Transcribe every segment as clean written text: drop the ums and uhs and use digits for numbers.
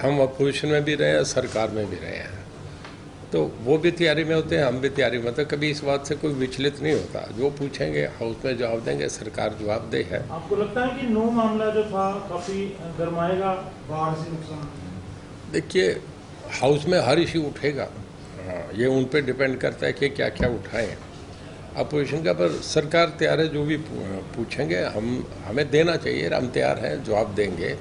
हम अपोजिशन में भी रहे हैं, सरकार में भी रहे हैं, तो वो भी तैयारी में होते हैं, हम भी तैयारी में होते हैं। कभी इस बात से कोई विचलित नहीं होता। जो पूछेंगे हाउस में जवाब देंगे, सरकार जवाबदेह है। आपको लगता है कि नो मामला जो था काफ़ी गरमाएगा बाढ़ से नुकसान? देखिए, हाउस में हर इश्यू उठेगा, हाँ, ये उन पे डिपेंड करता है कि क्या क्या उठाएं अपोजिशन का। पर सरकार तैयार है, जो भी पूछेंगे हमें देना चाहिए, हम तैयार हैं, जवाब देंगे।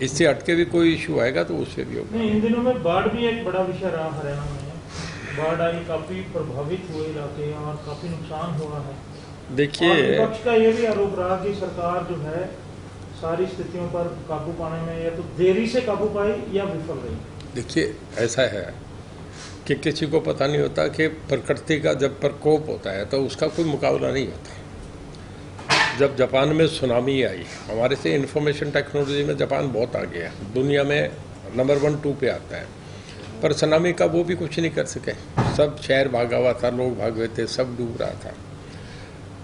इससे हटके भी कोई इशू आएगा तो उससे भी होगा। नहीं, इन दिनों में बाढ़ भी एक बड़ा विषय रहा हरियाणा में। बाढ़ आई, काफ़ी प्रभावित हुए इलाके और काफ़ी नुकसान हुआ है। देखिए, विपक्ष का ये भी आरोप रहा कि सरकार जो है सारी स्थितियों पर काबू पाने में या तो देरी से काबू पाई या विफल रही। देखिए, ऐसा है कि किसी को पता नहीं होता कि प्रकृति का जब प्रकोप होता है तो उसका कोई मुकाबला नहीं होता। जब जापान में सुनामी आई, हमारे से इंफॉर्मेशन टेक्नोलॉजी में जापान बहुत आगे है, दुनिया में नंबर 1 2 पे आता है। पर सुनामी का वो भी कुछ नहीं कर सके, सब शहर भागा हुआ था, लोग भागे थे, सब डूब रहा था।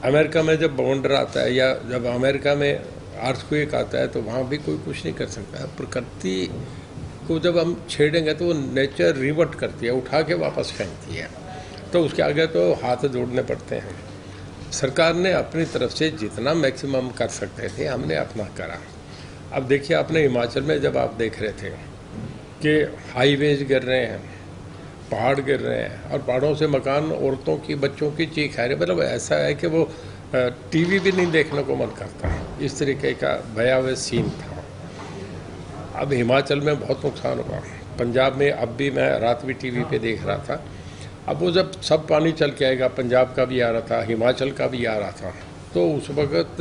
अमेरिका में जब बवंडर आता है या जब अमेरिका में अर्थक्वेक आता है तो वहाँ भी कोई कुछ नहीं कर सकता। प्रकृति को जब हम छेड़ेंगे तो वो नेचर रिवर्ट करती है, उठा के वापस फेंकती है, तो उसके आगे तो हाथ जोड़ने पड़ते हैं। सरकार ने अपनी तरफ से जितना मैक्सिमम कर सकते थे, हमने अपना करा। अब देखिए, आपने हिमाचल में जब आप देख रहे थे कि हाईवेज गिर रहे हैं, पहाड़ गिर रहे हैं, और पहाड़ों से मकान, औरतों की, बच्चों की चीख आ रही, मतलब ऐसा है कि वो टीवी भी नहीं देखने को मन करता, इस तरीके का भयावह सीन था। अब हिमाचल में बहुत नुकसान हुआ, पंजाब में अब भी मैं रात भी टीवी पे देख रहा था। अब वो जब सब पानी चल के आएगा, पंजाब का भी आ रहा था, हिमाचल का भी आ रहा था, तो उस वक़्त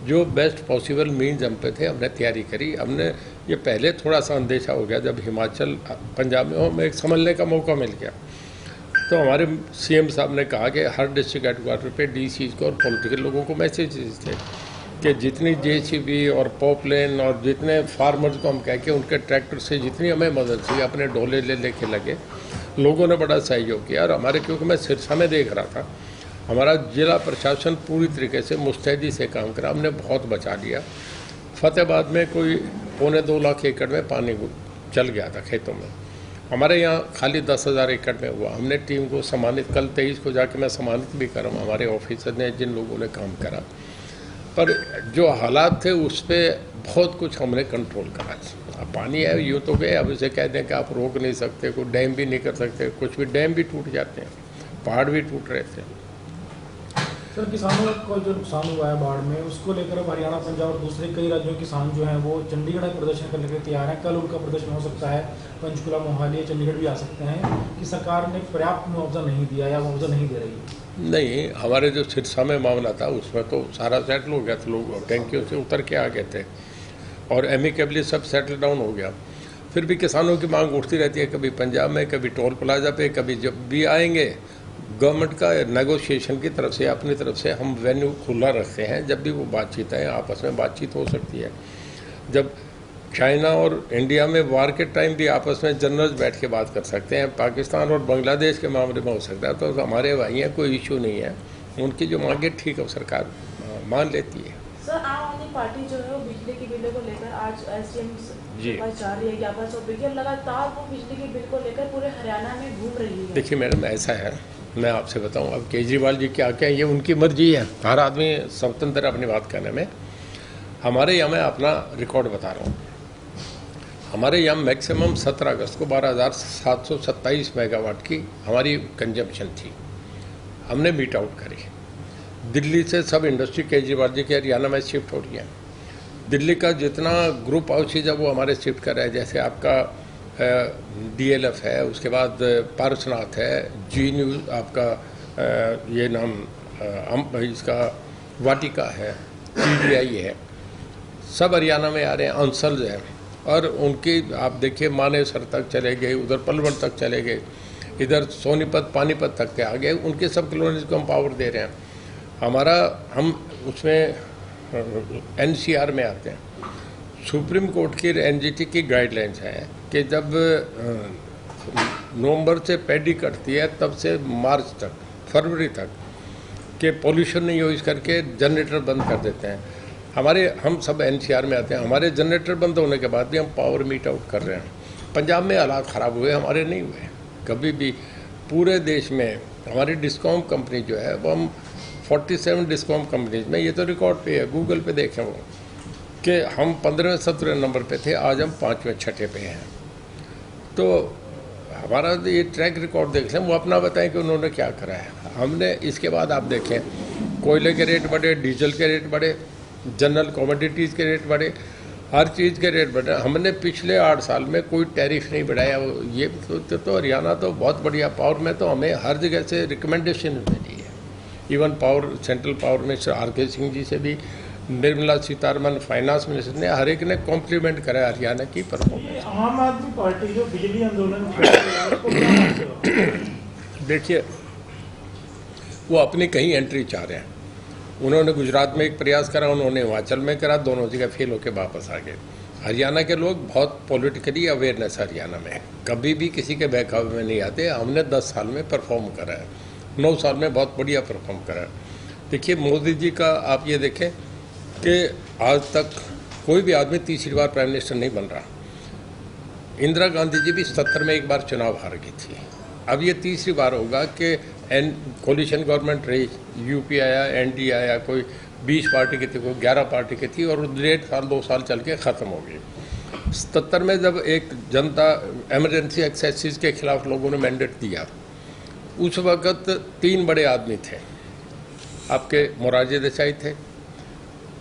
जो बेस्ट पॉसिबल मीन्स हम पे थे, हमने तैयारी करी। हमने ये पहले थोड़ा सा अंदेशा हो गया जब हिमाचल पंजाब में हमें एक समझने का मौका मिल गया, तो हमारे सीएम साहब ने कहा कि हर डिस्ट्रिक्ट हेडक्वार्टर पे डीसी को और पॉलिटिकल लोगों को मैसेजेस थे कि जितनी जेसीबी और पॉपलेन और जितने फार्मर्स को हम कह के उनके ट्रैक्टर से जितनी हमें मदद थी, अपने डोले ले के लगे। लोगों ने बड़ा सहयोग किया, और हमारे, क्योंकि मैं सिरसा में देख रहा था, हमारा जिला प्रशासन पूरी तरीके से मुस्तैदी से काम करा, हमने बहुत बचा लिया। फतेहाबाद में कोई 2.25 लाख एकड़ में पानी चल गया था खेतों में, हमारे यहाँ खाली 10,000 एकड़ में हुआ। हमने टीम को सम्मानित, कल 23 को जाके मैं सम्मानित भी कर रहा हूँ, हमारे ऑफिसर ने, जिन लोगों ने काम करा। पर जो हालात थे उस पर बहुत कुछ हमने कंट्रोल करा। अब पानी है, यूँ तो गए, अब इसे कह दें कि आप रोक नहीं सकते, कोई डैम भी नहीं कर सकते, कुछ भी, डैम भी टूट जाते हैं, पहाड़ भी टूट रहे थे। सर, किसानों को जो नुकसान हुआ है बाढ़ में, उसको लेकर अब हरियाणा, पंजाब और दूसरे कई राज्यों के किसान जो हैं वो चंडीगढ़ में प्रदर्शन करने के लिए तैयार हैं। कल उनका प्रदर्शन हो सकता है, पंचकुला, मोहाली, चंडीगढ़ भी आ सकते हैं कि सरकार ने पर्याप्त मुआवजा नहीं दिया या मुआवजा नहीं दे रही है। नहीं, हमारे जो सिरसा में मामला था उसमें तो सारा सेटल हो गया था, लोग टैंकियों से उतर के आ गए थे और एमिकेबली सब सेटल डाउन हो गया। फिर भी किसानों की मांग उठती रहती है, कभी पंजाब में, कभी टोल प्लाजा पे, कभी जब भी आएंगे। गवर्नमेंट का नेगोशिएशन की तरफ से, अपनी तरफ से हम वेन्यू खुला रखते हैं, जब भी वो बातचीत है, आपस में बातचीत हो सकती है। जब चाइना और इंडिया में वार के टाइम भी आपस में जनरल्स बैठ के बात कर सकते हैं, पाकिस्तान और बांग्लादेश के मामले में हो सकता है, तो हमारे भाई हैं, कोई इशू नहीं है। उनकी जो मांगे ठीक है, सरकार मान लेती है। सर, आम आदमी पार्टी जो है वो बिजली के बिलों को लेकर आज एसडीएम के पास जा रही है, ज्ञापन सौंपेगी, और लगातार वो बिजली के बिल को लेकर पूरे हरियाणा में घूम रही है। देखिए मैडम, ऐसा है, मैं आपसे बताऊं, अब केजरीवाल जी क्या क्या, ये उनकी मर्जी है, हर आदमी स्वतंत्र अपनी बात करने में। हमारे यहाँ मैं अपना रिकॉर्ड बता रहा हूँ, हमारे यहाँ मैक्सिमम 17 अगस्त को 12,727 मेगावाट की हमारी कंजम्पशन थी, हमने मीट आउट करी। दिल्ली से सब इंडस्ट्री केजरीवाल जी के हरियाणा में शिफ्ट हो रही है। दिल्ली का जितना ग्रुप हाउस है वो हमारे शिफ्ट कर रहा है, जैसे आपका DLF है, उसके बाद पारसनाथ है, जी न्यूज़ आपका ये नाम इसका वाटिका है, TDI है, सब हरियाणा में आ रहे हैं। अंसल्स है, और उनकी आप देखिए मानेसर तक चले गए, उधर पलवल तक चले गए, इधर सोनीपत पानीपत तक के आ गए, उनके सब कॉलोनीज को हम पावर दे रहे हैं। हम उसमें NCR में आते हैं। सुप्रीम कोर्ट की NGT की गाइडलाइंस है कि जब नवंबर से पैडी कटती है तब से मार्च तक, फरवरी तक के पोल्यूशन नहीं हो, इस करके जनरेटर बंद कर देते हैं। हम सब एनसीआर में आते हैं, हमारे जनरेटर बंद होने के बाद भी हम पावर मीट आउट कर रहे हैं। पंजाब में हालात ख़राब हुए, हमारे नहीं हुए कभी भी। पूरे देश में हमारी डिस्कॉम कंपनी जो है वो हम 47 डिस्कॉम कंपनीज में, ये तो रिकॉर्ड पे है, गूगल पे देखें वो, कि हम 15वें-17वें नंबर पे थे, आज हम 5वें-6ठे पे हैं। तो हमारा ये ट्रैक रिकॉर्ड देख लें, वो अपना बताएं कि उन्होंने क्या करा है। हमने इसके बाद आप देखें, कोयले के रेट बढ़े, डीजल के रेट बढ़े, जनरल कमोडिटीज़ के रेट बढ़े, हर चीज़ के रेट बढ़े। हमने पिछले 8 साल में कोई टैरिफ नहीं बढ़ाया। ये तो हरियाणा तो बहुत बढ़िया, पावर में तो हमें हर जगह से रिकमेंडेशन मिली है। Even power, central power minister RK Singh ji से भी, निर्मला सीतारमन फाइनेंस मिनिस्टर ने, हर एक ने कॉम्प्लीमेंट करा हरियाणा की परफॉर्मेंस। आम आदमी पार्टी जो बिजली आंदोलन छेड़ रही है, उसको क्या मानते हो? देखिए, वो अपनी कहीं एंट्री चाह रहे हैं। उन्होंने गुजरात में एक प्रयास करा, उन्होंने हिमाचल में करा, दोनों जगह फेल होकर वापस आ गए। हरियाणा के लोग बहुत पॉलिटिकली अवेयरनेस हरियाणा में है, कभी भी किसी के बहकावे में नहीं आते। हमने 10 साल में परफॉर्म करा है, 9 साल में बहुत बढ़िया परफॉर्म करा है। देखिए, मोदी जी का आप ये देखें कि आज तक कोई भी आदमी तीसरी बार प्राइम मिनिस्टर नहीं बन रहा। इंदिरा गांधी जी भी 70 में एक बार चुनाव हार गई थी। अब ये तीसरी बार होगा कि कोलिशन गवर्नमेंट रही, यूपी आया, ND आया, कोई 20 पार्टी की थी, कोई 11 पार्टी की थी, और 1.5 साल 2 साल चल के ख़त्म हो गई। 77 में जब एक जनता एमरजेंसी एक्सेसिस के खिलाफ लोगों ने मैंडेट दिया, उस वक़्त 3 बड़े आदमी थे। आपके मोरारजी देसाई थे,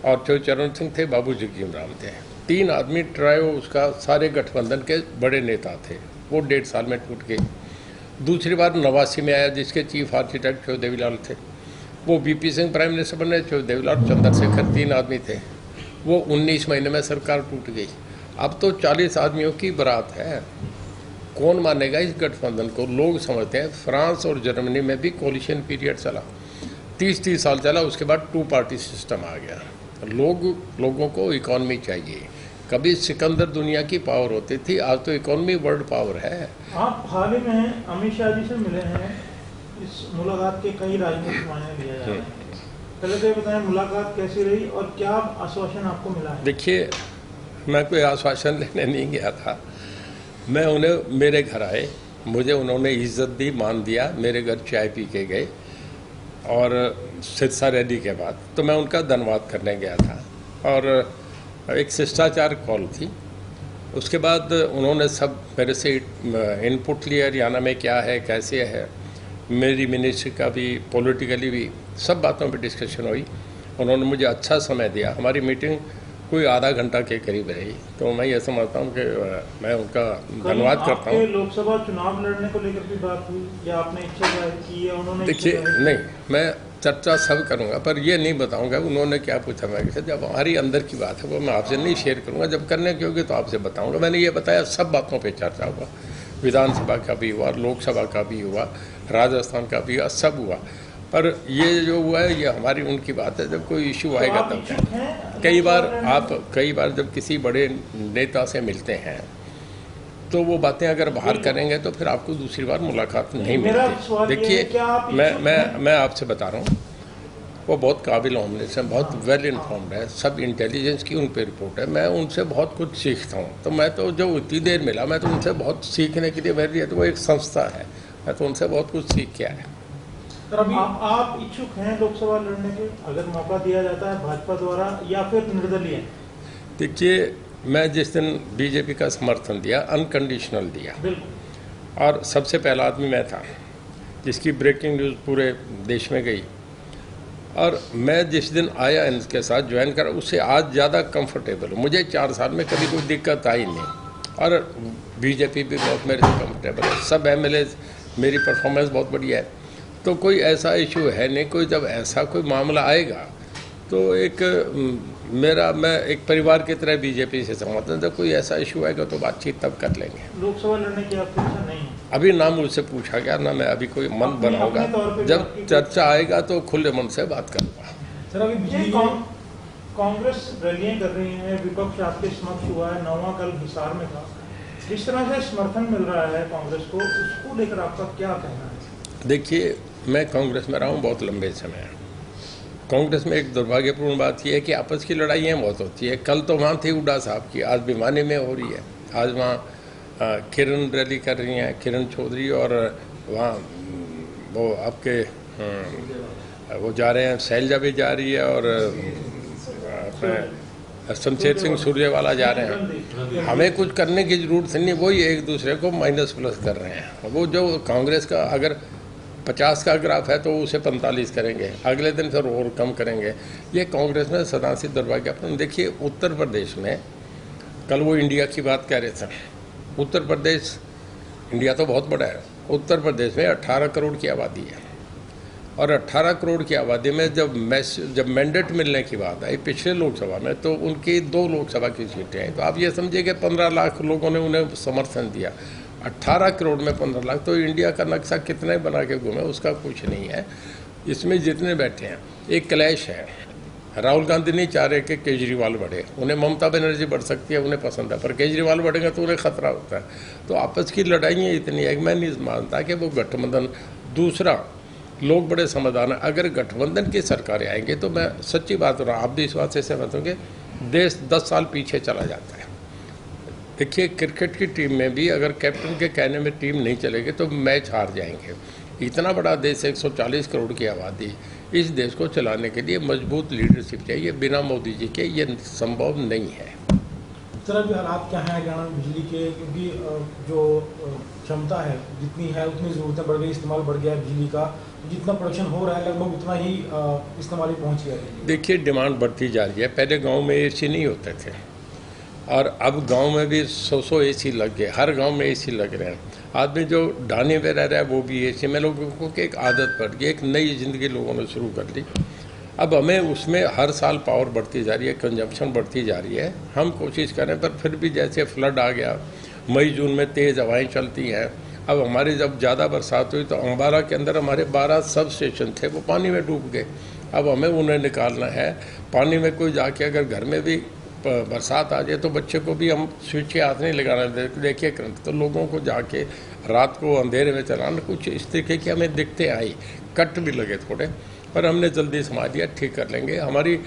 और चरण सिंह थे, बाबू जगजीवन थे। 3 आदमी ट्रायो उसका सारे गठबंधन के बड़े नेता थे। वो 1.5 साल में टूट गए। दूसरी बार 89 में आया, जिसके चीफ आर्किटेक्ट चौ देवीलाल थे। वो VP सिंह प्राइम मिनिस्टर बने, चौ देवीलाल, चंद्रशेखर, 3 आदमी थे। वो 19 महीने में सरकार टूट गई। अब तो 40 आदमियों की बारात है। कौन मानेगा इस गठबंधन को? लोग समझते हैं। फ्रांस और जर्मनी में भी कोलिशन पीरियड चला, 30 साल चला, उसके बाद 2 पार्टी सिस्टम आ गया। लोगों को इकॉनमी चाहिए। कभी सिकंदर दुनिया की पावर होती थी, आज तो इकॉनमी वर्ल्ड पावर है। आप हाल ही में अमित शाह जी से मिले हैं, इस मुलाकात के कई राजनीतिक मायने लिए जा रहे हैं। पहले तो ये बताएं, मुलाकात कैसी रही और क्या आश्वासन आपको मिला है? देखिए, मैं कोई आश्वासन लेने नहीं गया था। मैं उन्हें, मेरे घर आए, मुझे उन्होंने इज्जत दी, मान दिया, मेरे घर चाय पी के गए, और सिरसा रैली के बाद तो मैं उनका धन्यवाद करने गया था। और एक शिष्टाचार कॉल थी। उसके बाद उन्होंने सब मेरे से इनपुट लिया, हरियाणा में क्या है, कैसे है, मेरी मिनिस्ट्री का भी, पॉलिटिकली भी, सब बातों पे डिस्कशन हुई। उन्होंने मुझे अच्छा समय दिया। हमारी मीटिंग कोई आधा घंटा के करीब रही। तो मैं ये समझता हूँ कि मैं उनका धन्यवाद करता हूँ। लोकसभा चुनाव लड़ने को लेकर भी बात हुई या आपने इच्छा जाहिर की है? उन्होंने देखिए, नहीं, मैं चर्चा सब करूंगा, पर ये नहीं बताऊंगा उन्होंने क्या पूछा। मैं जब हमारी अंदर की बात है वो मैं आपसे नहीं शेयर करूंगा। जब करने की होगी तो आपसे बताऊंगा। मैंने ये बताया, सब बातों पे चर्चा हुआ, विधानसभा का भी हुआ, लोकसभा का भी हुआ, राजस्थान का भी हुआ, सब हुआ। पर ये जो हुआ है ये हमारी उनकी बात है। जब कोई इशू आएगा तब क्या। कई बार जब किसी बड़े नेता से मिलते हैं तो वो बातें अगर बाहर करेंगे तो फिर आपको दूसरी बार मुलाकात नहीं मिलती। देखिए, मैं आपसे बता रहा हूँ, वो बहुत काबिल ऑमलेस हैं, बहुत वेल इन्फॉर्म्ड है, सब इंटेलिजेंस की उन पर रिपोर्ट है। मैं उनसे बहुत कुछ सीखता हूँ। तो मैं तो जो इतनी देर मिला, मैं तो उनसे बहुत सीखने के लिए, मेरे लिए तो वो एक संस्था है, मैं तो उनसे बहुत कुछ सीख के आया। सर, अभी आप इच्छुक हैं लोकसभा लड़ने के, अगर मौका दिया जाता है भाजपा द्वारा, या फिर निर्दलीय? देखिए, मैं जिस दिन बीजेपी का समर्थन दिया, अनकंडीशनल दिया, और सबसे पहला आदमी मैं था जिसकी ब्रेकिंग न्यूज़ पूरे देश में गई। और मैं जिस दिन आया इनके साथ ज्वाइन करा, उससे आज ज़्यादा कंफर्टेबल हूँ। मुझे 4 साल में कभी कोई दिक्कत आई नहीं, और बीजेपी भी बहुत मेरे से कंफर्टेबल है। सब MLA, मेरी परफॉर्मेंस बहुत बढ़िया है। तो कोई ऐसा इशू है नहीं। कोई जब ऐसा कोई मामला आएगा तो मैं एक परिवार की तरह बीजेपी से समझता हूँ। जब कोई ऐसा इशू आएगा तो बातचीत तब कर लेंगे। लोकसभा लड़ने की आपकी इच्छा नहीं है? अभी ना मुझसे पूछा गया, ना मैं अभी कोई मन बनाऊंगा। जब चर्चा आएगा तो खुले मन से बात करूँगा। सर, अभी बिजली कांग्रेस रैलियां कर रही है, विपक्ष आपके समक्ष हुआ है, 9वां कल हिसार में था। जिस तरह से समर्थन मिल रहा है कांग्रेस को, उसको लेकर आपका क्या कहना है? देखिए, मैं कांग्रेस में रहा हूँ बहुत लंबे समय, कांग्रेस में एक दुर्भाग्यपूर्ण बात यह है कि आपस की लड़ाइयाँ बहुत होती है। कल तो वहाँ थी हुड्डा साहब की, आज भिवानी में हो रही है। आज वहाँ किरण रैली कर रही हैं, किरण चौधरी, और वहाँ वो आपके वो जा रहे हैं, शैलजा भी जा रही है, और शमशेर सिंह सुरजेवाला जा रहे हैं। हमें कुछ करने की जरूरत नहीं, वही एक दूसरे को माइनस प्लस कर रहे हैं। वो जो कांग्रेस का अगर 50 का ग्राफ है तो उसे 45 करेंगे, अगले दिन फिर और कम करेंगे। ये कांग्रेस में सदा से दुर्भाग्यपूर्ण। देखिए उत्तर प्रदेश में, कल वो इंडिया की बात कह रहे थे, उत्तर प्रदेश, इंडिया तो बहुत बड़ा है, उत्तर प्रदेश में 18 करोड़ की आबादी है, और 18 करोड़ की आबादी में जब मैंडेट मिलने की बात आई पिछले लोकसभा में, तो उनकी 2 लोकसभा की सीटें हैं। तो आप ये समझिए कि 15 लाख लोगों ने उन्हें समर्थन दिया। 18 करोड़ में 15 लाख, तो इंडिया का नक्शा कितने बना के घूमे उसका कुछ नहीं है। इसमें जितने बैठे हैं एक क्लैश है। राहुल गांधी नहीं चाह रहे कि केजरीवाल बढ़े, उन्हें ममता बनर्जी बढ़ सकती है, उन्हें पसंद है, पर केजरीवाल बढ़ेगा तो उन्हें खतरा होता है। तो आपस की लड़ाइयाँ इतनी है कि मैं नहीं मानता कि वो गठबंधन। दूसरा, लोग बड़े समझदार हैं, अगर गठबंधन की सरकारें आएंगे तो मैं सच्ची बात हो रहा, आप भी इस बात से सहमत होंगे, देश 10 साल पीछे चला जाता है। देखिए क्रिकेट की टीम में भी अगर कैप्टन के कहने में टीम नहीं चलेगी तो मैच हार जाएंगे। इतना बड़ा देश, 140 करोड़ की आबादी, इस देश को चलाने के लिए मजबूत लीडरशिप चाहिए। बिना मोदी जी के ये संभव नहीं है। सर अभी हालात क्या है हरियाणा में बिजली के, क्योंकि जो क्षमता है जितनी है उतनी ज़रूरतें बढ़ गई, इस्तेमाल बढ़ गया है बिजली का, जितना प्रोडक्शन हो रहा है लगभग उतना ही इस्तेमाल ही पहुँच गया है। देखिए डिमांड बढ़ती जा रही है। पहले गांव में एसी नहीं होते थे, और अब गांव में भी 100 एसी लग गए, हर गांव में एसी लग रहे हैं। आदमी जो ढाने में रह रहा है वो भी एसी में, लोगों को एक आदत पड़ गई, एक नई ज़िंदगी लोगों ने शुरू कर ली। अब हमें उसमें हर साल पावर बढ़ती जा रही है, कंजम्पशन बढ़ती जा रही है। हम कोशिश करें, पर फिर भी जैसे फ्लड आ गया, मई जून में तेज़ हवाएँ चलती हैं। अब हमारी जब ज़्यादा बरसात हुई तो अम्बाला के अंदर हमारे 12 सब स्टेशन थे, वो पानी में डूब गए। अब हमें उन्हें निकालना है। पानी में कोई जाके अगर घर में भी बरसात आ जाए तो बच्चे को भी हम स्विच के हाथ नहीं लगाना देखिए करंट, तो लोगों को जाके रात को अंधेरे में चलाना। कुछ इस तरीके की हमें दिक्कतें आई, कट भी लगे थोड़े, पर हमने जल्दी समझ लिया ठीक कर लेंगे। हमारी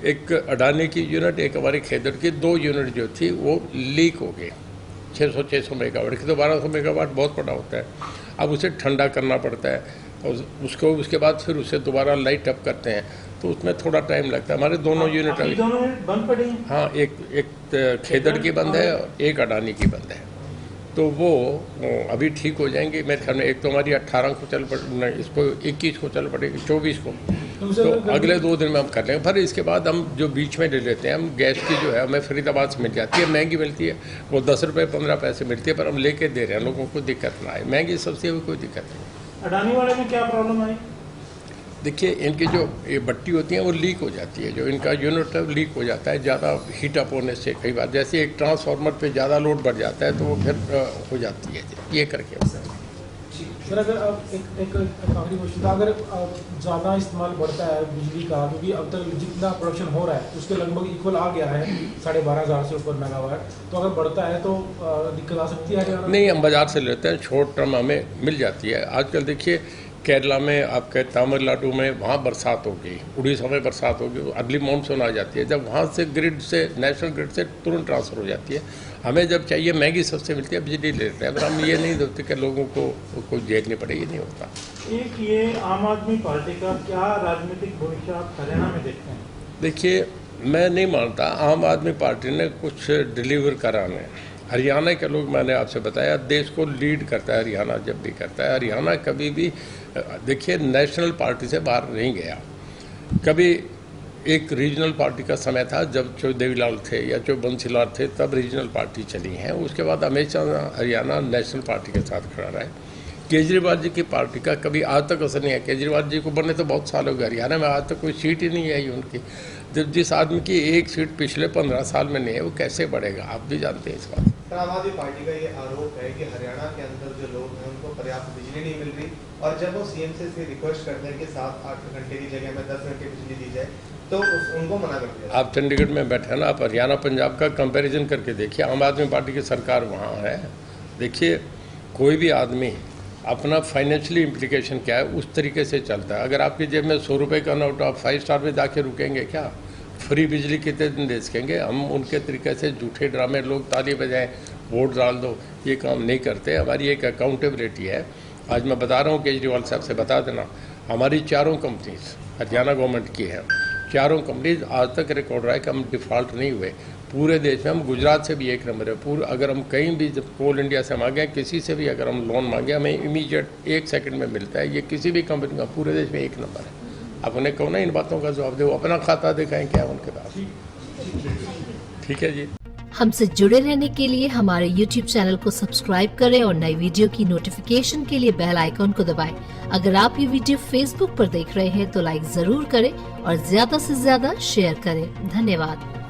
एक अडानी की यूनिट, एक हमारी खेदड़ की, 2 यूनिट जो थी वो लीक हो गई। 600 मेगावाट की, तो 1200 मेगावाट बहुत बड़ा होता है। अब उसे ठंडा करना पड़ता है, और उसके बाद फिर उसे दोबारा लाइट अप करते हैं, तो उसमें थोड़ा टाइम लगता है। हमारे दोनों यूनिट बंद पड़ी। हाँ, एक खेदड़ की बंद है और एक अडानी की बंद है, तो वो अभी ठीक हो जाएंगे मेरे ख्याल में। एक तो हमारी 18 को चल पड़, इसको 21 को चल पड़ेगी, 24 को, तो अगले 2 दिन में हम कर लेंगे। फिर इसके बाद हम जो बीच में ले लेते हैं, हम गैस की जो है हमें फरीदाबाद से मिल जाती है, महंगी मिलती है, वो 10 रुपये 15 पैसे मिलती है, पर हम लेके दे रहे हैं, लोगों को दिक्कत ना आए। महंगी सब्जी है, कोई दिक्कत नहीं। अडानी वाले में क्या प्रॉब्लम आई? देखिए इनकी जो ये भट्टी होती है वो लीक हो जाती है, जो इनका यूनिट है लीक हो जाता है ज़्यादा हीट अप होने से। कई बार जैसे एक ट्रांसफार्मर पे ज़्यादा लोड बढ़ जाता है तो वो फिर हो जाती है ये करके। सर अगर अब एक आखिरी क्वेश्चन था, अगर ज़्यादा इस्तेमाल बढ़ता है बिजली का, क्योंकि अब तक जितना प्रोडक्शन हो रहा है उसके लगभग इक्वल आ गया है 12,500 से ऊपर मेगावाट, तो अगर बढ़ता है तो दिक्कत आ सकती है? नहीं, हम बाज़ार से लेते हैं, शॉर्ट टर्म हमें मिल जाती है। आजकल देखिए केरला में, आपके तमिलनाडु में, वहाँ बरसात होगी, उड़ीसा में बरसात होगी, अगली मानसून आ जाती है, जब वहाँ से ग्रिड से, नेशनल ग्रिड से तुरंत ट्रांसफ़र हो जाती है। हमें जब चाहिए महंगी सबसे मिलती है, बिजली ले लेते हैं, पर हम ये नहीं देखते कि लोगों को कोई झेलनी पड़ेगी, नहीं होता। एक ये आम आदमी पार्टी का क्या राजनीतिक भविष्य आप हरियाणा में देखते हैं? देखिए मैं नहीं मानता आम आदमी पार्टी ने कुछ डिलीवर कराने। हरियाणा के लोग, मैंने आपसे बताया, देश को लीड करता है हरियाणा, जब भी करता है। हरियाणा कभी भी, देखिए, नेशनल पार्टी से बाहर नहीं गया। कभी एक रीजनल पार्टी का समय था, जब चो देवीलाल थे या चो बंसीलाल थे, तब रीजनल पार्टी चली हैं। उसके बाद हमेशा हरियाणा नेशनल पार्टी के साथ खड़ा रहा है। केजरीवाल जी की पार्टी का कभी आज तक असर नहीं है। केजरीवाल जी को बने तो बहुत साल हो गए, हरियाणा में आज तक कोई सीट ही नहीं आई उनकी। जब जिस आदमी की एक सीट पिछले 15 साल में नहीं है, वो कैसे बढ़ेगा? आप भी जानते हैं इस बात। आम आदमी पार्टी का ये आरोप है कि हरियाणा के अंदर जो लोग हैं उनको पर्याप्त बिजली नहीं मिल रही, और जब वो सीएम से रिक्वेस्ट करते हैं कि 7-8 घंटे की जगह में 10 घंटे बिजली दी जाए, तो उनको मना कर दिया। आप चंडीगढ़ में बैठे ना, आप हरियाणा पंजाब का कंपैरिजन करके देखिए, आम आदमी पार्टी की सरकार वहाँ है। देखिए कोई भी आदमी अपना फाइनेंशियली इम्प्लीकेशन क्या है उस तरीके से चलता है। अगर आपकी जेब में 100 रुपये का नोट, आप 5 स्टार में जाके रुकेंगे क्या? फ्री बिजली कितने दिन दे सकेंगे? हम उनके तरीके से झूठे ड्रामे, लोग ताली बजाएं, वोट डाल दो, ये काम नहीं करते। हमारी एक अकाउंटेबिलिटी है। आज मैं बता रहा हूँ, केजरीवाल साहब से बता देना, हमारी 4 कंपनीज हरियाणा गवर्नमेंट की हैं। 4 कंपनीज आज तक रिकॉर्ड रहा है कि हम डिफ़ॉल्ट नहीं हुए पूरे देश में। हम गुजरात से भी 1 नंबर है पूरा। अगर हम कहीं भी, जब कोल इंडिया से मांगे, किसी से भी अगर हम लोन मांगे, हमें इमीडिएट 1 सेकंड में मिलता है। ये किसी भी कंपनी का पूरे देश में 1 नंबर है। आप उन्हें कहो ना इन बातों का जवाब दे, वो अपना खाता दिखाएं क्या उनके पास। ठीक है जी। हमसे जुड़े रहने के लिए हमारे YouTube चैनल को सब्सक्राइब करें और नई वीडियो की नोटिफिकेशन के लिए बेल आइकॉन को दबाएं। अगर आप ये वीडियो Facebook पर देख रहे हैं तो लाइक जरूर करें और ज्यादा से ज्यादा शेयर करें। धन्यवाद।